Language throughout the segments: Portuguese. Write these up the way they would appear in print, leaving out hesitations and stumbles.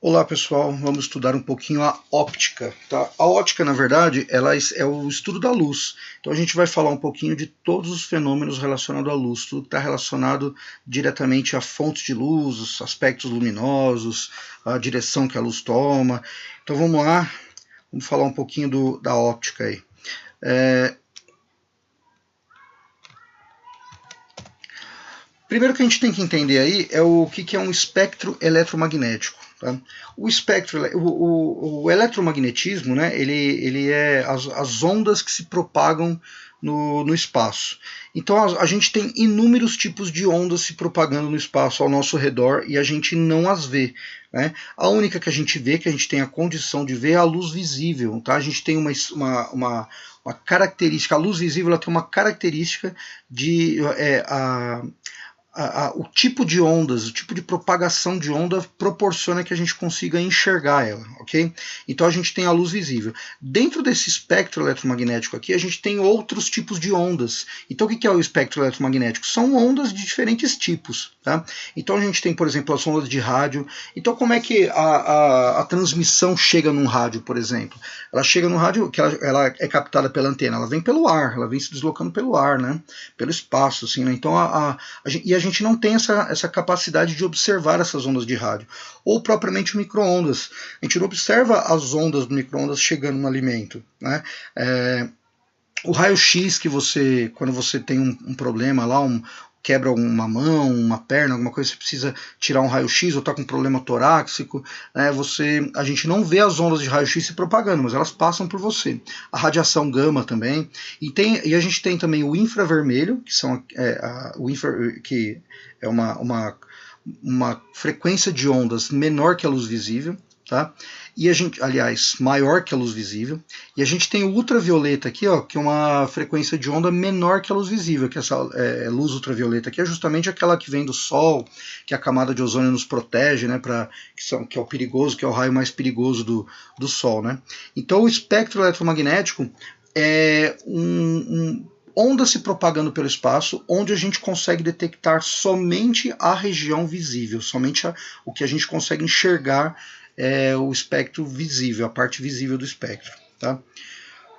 Olá pessoal, vamos estudar um pouquinho a óptica. Tá? A óptica, na verdade, ela é o estudo da luz. Então a gente vai falar um pouquinho de todos os fenômenos relacionados à luz, tudo que está relacionado diretamente a fontes de luz, os aspectos luminosos, a direção que a luz toma. Então vamos lá, vamos falar um pouquinho da óptica aí. Primeiro que a gente tem que entender aí é o que é um espectro eletromagnético. Tá? O espectro, o eletromagnetismo, né, ele é as ondas que se propagam no espaço. Então a gente tem inúmeros tipos de ondas se propagando no espaço ao nosso redor e a gente não as vê. Né? A única que a gente vê, que a gente tem a condição de ver, é a luz visível. Tá? A gente tem uma característica, a luz visível ela tem uma característica de o tipo de ondas, o tipo de propagação de onda proporciona que a gente consiga enxergar ela, ok? Então a gente tem a luz visível. Dentro desse espectro eletromagnético aqui, a gente tem outros tipos de ondas. Então o que é o espectro eletromagnético? São ondas de diferentes tipos, tá? Então a gente tem, por exemplo, as ondas de rádio. Então como é que a transmissão chega num rádio, por exemplo? Ela chega no rádio, que ela é captada pela antena, ela vem pelo ar, ela vem se deslocando pelo ar, né? Pelo espaço, assim, né? Então a gente não tem essa capacidade de observar essas ondas de rádio. Ou propriamente micro-ondas. A gente não observa as ondas do micro-ondas chegando no alimento. Né? O raio-x que quando você tem um problema lá, quebra uma mão, uma perna, alguma coisa, você precisa tirar um raio-x ou está com um problema torácico, né, a gente não vê as ondas de raio-x se propagando, mas elas passam por você. A radiação gama também. E a gente tem também o infravermelho, que é uma frequência de ondas menor que a luz visível. Tá? E a gente, aliás, maior que a luz visível. E a gente tem o ultravioleta aqui, ó, que é uma frequência de onda menor que a luz visível, que essa luz ultravioleta aqui é justamente aquela que vem do Sol, que a camada de ozônio nos protege, né, que é o perigoso, que é o raio mais perigoso do Sol. Né? Então o espectro eletromagnético é onda se propagando pelo espaço, onde a gente consegue detectar somente a região visível, somente o que a gente consegue enxergar o espectro visível, a parte visível do espectro. Tá?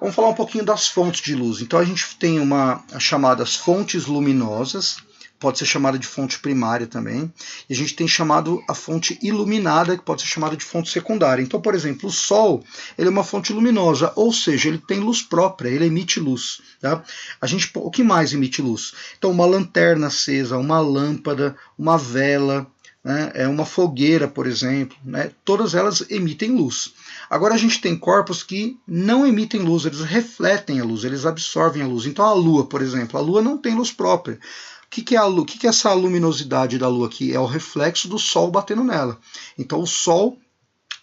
Vamos falar um pouquinho das fontes de luz. Então a gente tem as chamadas fontes luminosas, pode ser chamada de fonte primária também, e a gente tem chamado a fonte iluminada, que pode ser chamada de fonte secundária. Então, por exemplo, o Sol ele é uma fonte luminosa, ou seja, ele tem luz própria, ele emite luz. Tá? O que mais emite luz? Então, uma lanterna acesa, uma lâmpada, uma vela, uma fogueira, por exemplo, né? Todas elas emitem luz. Agora a gente tem corpos que não emitem luz, eles refletem a luz, eles absorvem a luz. Então a Lua, por exemplo, a Lua não tem luz própria. O que é a Lua? O que é essa luminosidade da Lua aqui? É o reflexo do Sol batendo nela. Então o Sol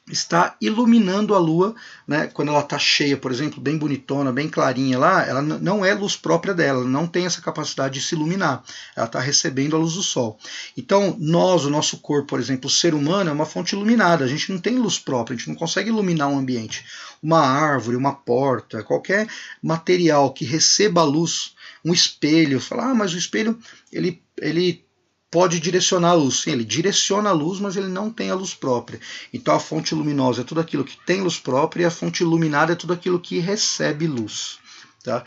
está iluminando a Lua, né, quando ela está cheia, por exemplo, bem bonitona, bem clarinha lá, ela não é luz própria dela, não tem essa capacidade de se iluminar, ela está recebendo a luz do Sol. Então, o nosso corpo, por exemplo, o ser humano é uma fonte iluminada, a gente não tem luz própria, a gente não consegue iluminar um ambiente. Uma árvore, uma porta, qualquer material que receba a luz, um espelho, mas o espelho, ele pode direcionar a luz. Sim, ele direciona a luz, mas ele não tem a luz própria. Então a fonte luminosa é tudo aquilo que tem luz própria e a fonte iluminada é tudo aquilo que recebe luz. Tá?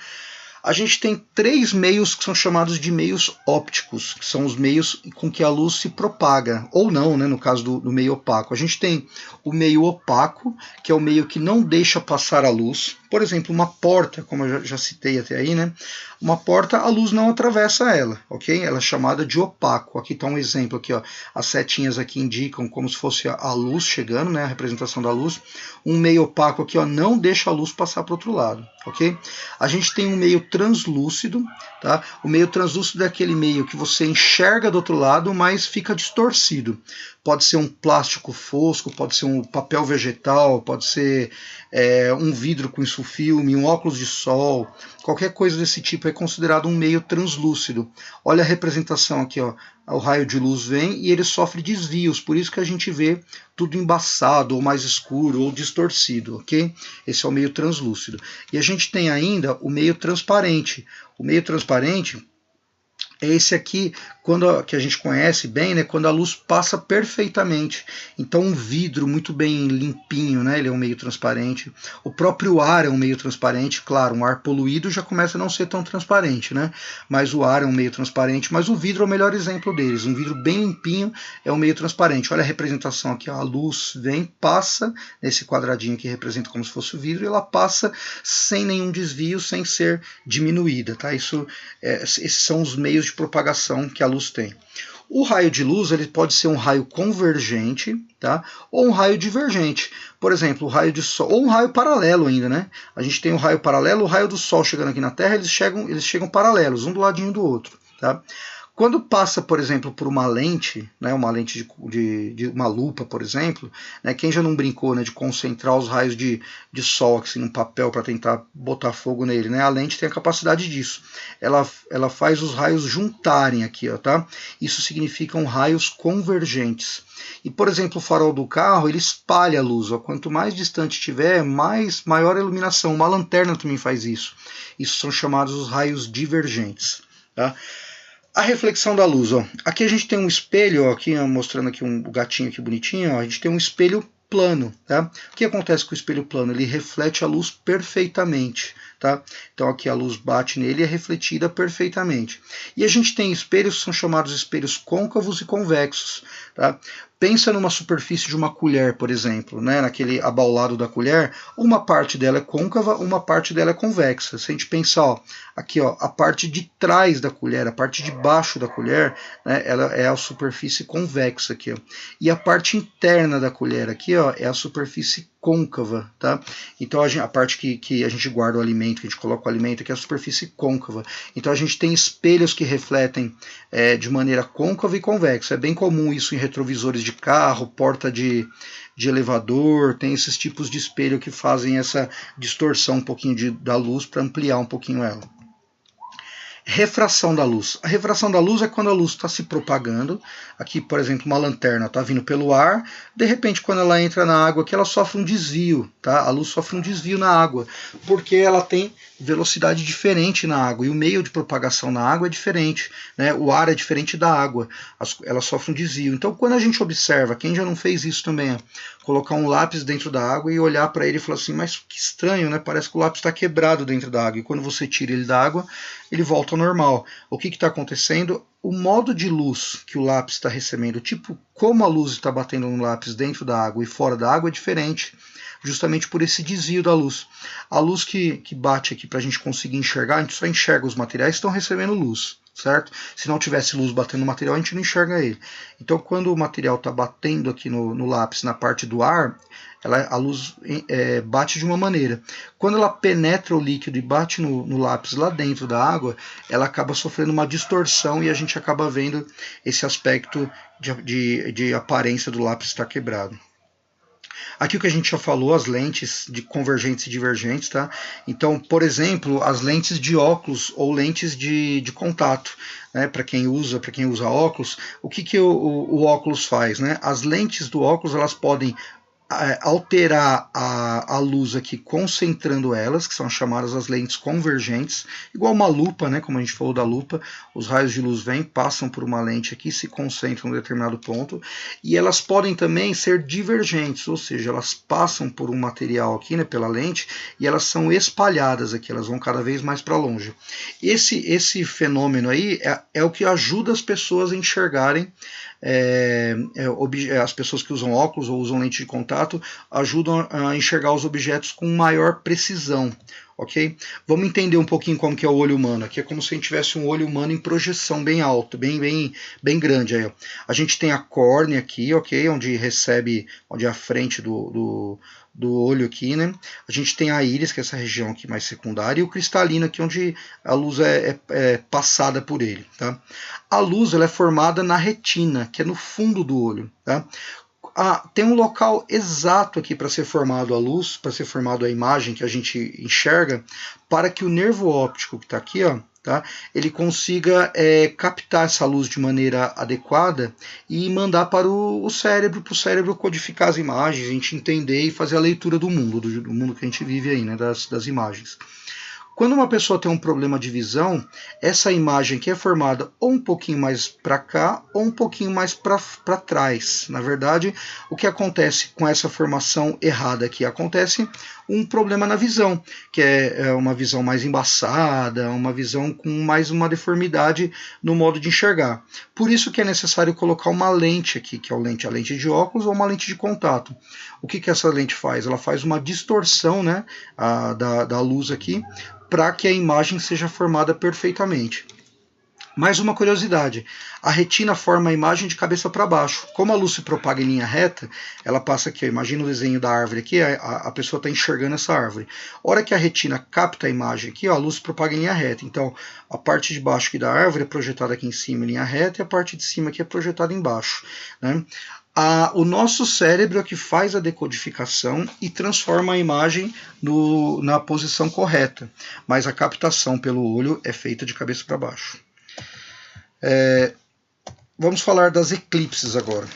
A gente tem 3 meios que são chamados de meios ópticos, que são os meios com que a luz se propaga, ou não, né, no caso do meio opaco. A gente tem o meio opaco, que é o meio que não deixa passar a luz. Por exemplo, uma porta, como eu já citei até aí, né? Uma porta, a luz não atravessa ela, ok? Ela é chamada de opaco. Aqui está um exemplo, aqui, ó. As setinhas aqui indicam como se fosse a luz chegando, né? A representação da luz. Um meio opaco aqui, ó, não deixa a luz passar para o outro lado, ok? A gente tem um meio translúcido, tá? O meio translúcido é aquele meio que você enxerga do outro lado, mas fica distorcido. Pode ser um plástico fosco, pode ser um papel vegetal, pode ser um vidro com insulfilme, um óculos de sol, qualquer coisa desse tipo é considerado um meio translúcido. Olha a representação aqui, ó. O raio de luz vem e ele sofre desvios, por isso que a gente vê tudo embaçado, ou mais escuro, ou distorcido, ok? Esse é o meio translúcido. E a gente tem ainda o meio transparente. O meio transparente é esse aqui, que a gente conhece bem, né, quando a luz passa perfeitamente. Então um vidro muito bem limpinho, né, ele é um meio transparente. O próprio ar é um meio transparente, claro, um ar poluído já começa a não ser tão transparente, né, mas o ar é um meio transparente, mas o vidro é o melhor exemplo deles. Um vidro bem limpinho é um meio transparente. Olha a representação aqui, ó, a luz vem, passa nesse quadradinho que representa como se fosse o vidro, e ela passa sem nenhum desvio, sem ser diminuída, tá? Esses são os meios de propagação que a luz tem. O raio de luz ele pode ser um raio convergente, tá? Ou um raio divergente. Por exemplo, o raio de sol, ou um raio paralelo ainda, né? A gente tem o raio paralelo, o raio do sol chegando aqui na Terra, eles chegam paralelos, um do ladinho do outro, tá? Quando passa, por exemplo, por uma lente, né, uma lente de uma lupa, por exemplo, né, quem já não brincou, né, de concentrar os raios de sol assim, num papel para tentar botar fogo nele, né, a lente tem a capacidade disso. Ela faz os raios juntarem aqui, ó, tá? Isso significam raios convergentes. E, por exemplo, o farol do carro, ele espalha a luz. Ó. Quanto mais distante tiver, maior a iluminação. Uma lanterna também faz isso. Isso são chamados os raios divergentes, tá? A reflexão da luz, ó. Aqui a gente tem um espelho, ó, aqui, ó, mostrando aqui o gatinho aqui bonitinho, ó, a gente tem um espelho plano, tá? O que acontece com o espelho plano? Ele reflete a luz perfeitamente, tá? Então aqui a luz bate nele e é refletida perfeitamente. E a gente tem espelhos que são chamados espelhos côncavos e convexos, tá? Pensa numa superfície de uma colher, por exemplo, né? Naquele abaulado da colher, uma parte dela é côncava, uma parte dela é convexa. Se a gente pensar, ó, aqui, ó, a parte de trás da colher, a parte de baixo da colher, né, ela é a superfície convexa aqui, ó. E a parte interna da colher aqui, ó, é a superfície côncava, tá? Então a parte que a gente guarda o alimento, que a gente coloca o alimento, aqui é a superfície côncava. Então a gente tem espelhos que refletem de maneira côncava e convexa. É bem comum isso em retrovisores de carro, porta de elevador, tem esses tipos de espelho que fazem essa distorção um pouquinho da luz para ampliar um pouquinho ela. Refração da luz. A refração da luz é quando a luz está se propagando. Aqui, por exemplo, uma lanterna está vindo pelo ar. De repente, quando ela entra na água, aqui ela sofre um desvio. Tá? A luz sofre um desvio na água, porque ela tem velocidade diferente na água. E o meio de propagação na água é diferente. Né? O ar é diferente da água. Ela sofre um desvio. Então, quando a gente observa, quem já não fez isso também, ó, colocar um lápis dentro da água e olhar para ele e falar assim, mas que estranho, né? Parece que o lápis está quebrado dentro da água. E quando você tira ele da água, ele volta ao normal. O que está acontecendo? O modo de luz que o lápis está recebendo, tipo como a luz está batendo no lápis dentro da água e fora da água é diferente, justamente por esse desvio da luz. A luz que bate aqui para a gente conseguir enxergar, a gente só enxerga os materiais que estão recebendo luz, certo? Se não tivesse luz batendo no material, a gente não enxerga ele. Então, quando o material está batendo aqui no lápis, na parte do ar, a luz bate de uma maneira. Quando ela penetra o líquido e bate no lápis lá dentro da água, ela acaba sofrendo uma distorção e a gente acaba vendo esse aspecto de aparência do lápis estar quebrado. Aqui o que a gente já falou, as lentes de convergentes e divergentes, tá? Então, por exemplo, as lentes de óculos ou lentes de contato, né? Para quem usa óculos, o que o óculos faz, né? As lentes do óculos, elas podem alterar a luz aqui concentrando elas, que são chamadas as lentes convergentes, igual uma lupa, né, como a gente falou da lupa, os raios de luz vêm, passam por uma lente aqui, se concentram em um determinado ponto, e elas podem também ser divergentes, ou seja, elas passam por um material aqui, né, pela lente, e elas são espalhadas aqui, elas vão cada vez mais para longe. Esse fenômeno aí é o que ajuda as pessoas a enxergarem, as pessoas que usam óculos ou usam lente de contato ajudam a enxergar os objetos com maior precisão, ok? Vamos entender um pouquinho como que é o olho humano. Aqui é como se a gente tivesse um olho humano em projeção bem alto, bem grande. Aí, ó. A gente tem a córnea aqui, ok? Onde é a frente do olho aqui, né? A gente tem a íris, que é essa região aqui mais secundária, e o cristalino aqui, onde a luz é passada por ele, tá? A luz ela é formada na retina, que é no fundo do olho, tá? Tem um local exato aqui para ser formado a luz, para ser formado a imagem que a gente enxerga, para que o nervo óptico que está aqui, ó, tá, ele consiga captar essa luz de maneira adequada e mandar para o cérebro codificar as imagens, a gente entender e fazer a leitura do mundo que a gente vive aí, né, das imagens. Quando uma pessoa tem um problema de visão, essa imagem aqui é formada ou um pouquinho mais para cá ou um pouquinho mais para trás. Na verdade, o que acontece com essa formação errada aqui? Acontece um problema na visão, que é uma visão mais embaçada, uma visão com mais uma deformidade no modo de enxergar. Por isso que é necessário colocar uma lente aqui, que é a lente de óculos ou uma lente de contato. O que essa lente faz? Ela faz uma distorção, né, da luz aqui, para que a imagem seja formada perfeitamente. Mais uma curiosidade, a retina forma a imagem de cabeça para baixo. Como a luz se propaga em linha reta, ela passa aqui, ó, imagina o desenho da árvore aqui, a pessoa está enxergando essa árvore. A hora que a retina capta a imagem aqui, ó, a luz se propaga em linha reta. Então, a parte de baixo aqui da árvore é projetada aqui em cima em linha reta e a parte de cima aqui é projetada embaixo, né? O nosso cérebro é que faz a decodificação e transforma a imagem na posição correta, mas a captação pelo olho é feita de cabeça para baixo. Vamos falar das eclipses agora.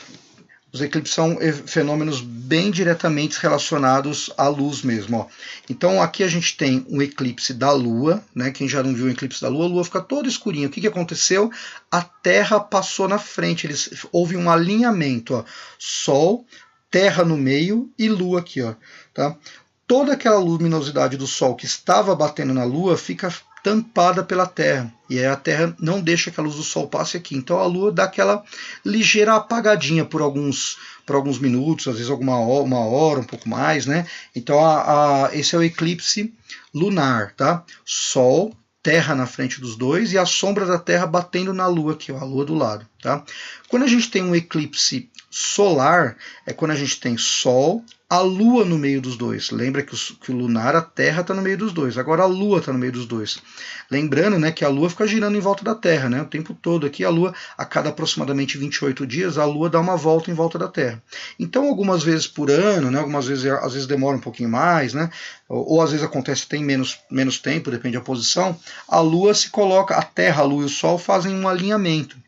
Os eclipses são fenômenos bem diretamente relacionados à luz mesmo. Ó. Então aqui a gente tem um eclipse da Lua, né? Quem já não viu o eclipse da Lua, a Lua fica toda escurinha. O que aconteceu? A Terra passou na frente, houve um alinhamento. Ó. Sol, Terra no meio e Lua aqui. Ó, tá? Toda aquela luminosidade do Sol que estava batendo na Lua fica tampada pela Terra, e aí a Terra não deixa que a luz do Sol passe aqui. Então a Lua dá aquela ligeira apagadinha por alguns minutos, às vezes uma hora, um pouco mais, né? Então esse é o eclipse lunar, tá? Sol, Terra na frente dos dois e a sombra da Terra batendo na Lua aqui, ó, a Lua do lado, tá? Quando a gente tem um eclipse solar, é quando a gente tem Sol, a Lua no meio dos dois. Lembra que o lunar, a Terra está no meio dos dois. Agora a Lua está no meio dos dois. Lembrando, né, que a Lua fica girando em volta da Terra, né, o tempo todo. Aqui a Lua, a cada aproximadamente 28 dias, a Lua dá uma volta em volta da Terra. Então, algumas vezes por ano, né, algumas vezes, às vezes demora um pouquinho mais, né, ou às vezes acontece tem menos tempo, depende da posição, a Lua se coloca, a Terra, a Lua e o Sol fazem um alinhamento.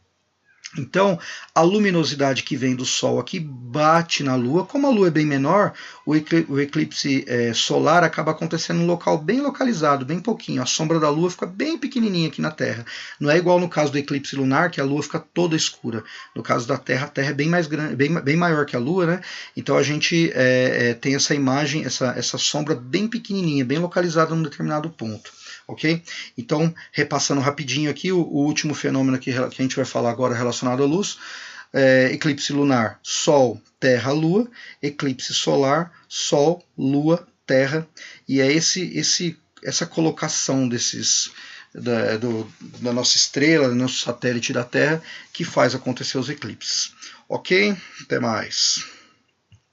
Então, a luminosidade que vem do Sol aqui bate na Lua. Como a Lua é bem menor, o eclipse solar acaba acontecendo num local bem localizado, bem pouquinho. A sombra da Lua fica bem pequenininha aqui na Terra. Não é igual no caso do eclipse lunar, que a Lua fica toda escura. No caso da Terra, a Terra é bem mais grande, bem maior que a Lua, né? Então a gente tem essa imagem, essa sombra bem pequenininha, bem localizada num determinado ponto. Ok? Então, repassando rapidinho aqui, o último fenômeno que a gente vai falar agora relacionado à luz, eclipse lunar, Sol, Terra, Lua, eclipse solar, Sol, Lua, Terra, e é essa colocação da nossa estrela, do nosso satélite da Terra, que faz acontecer os eclipses. Ok? Até mais.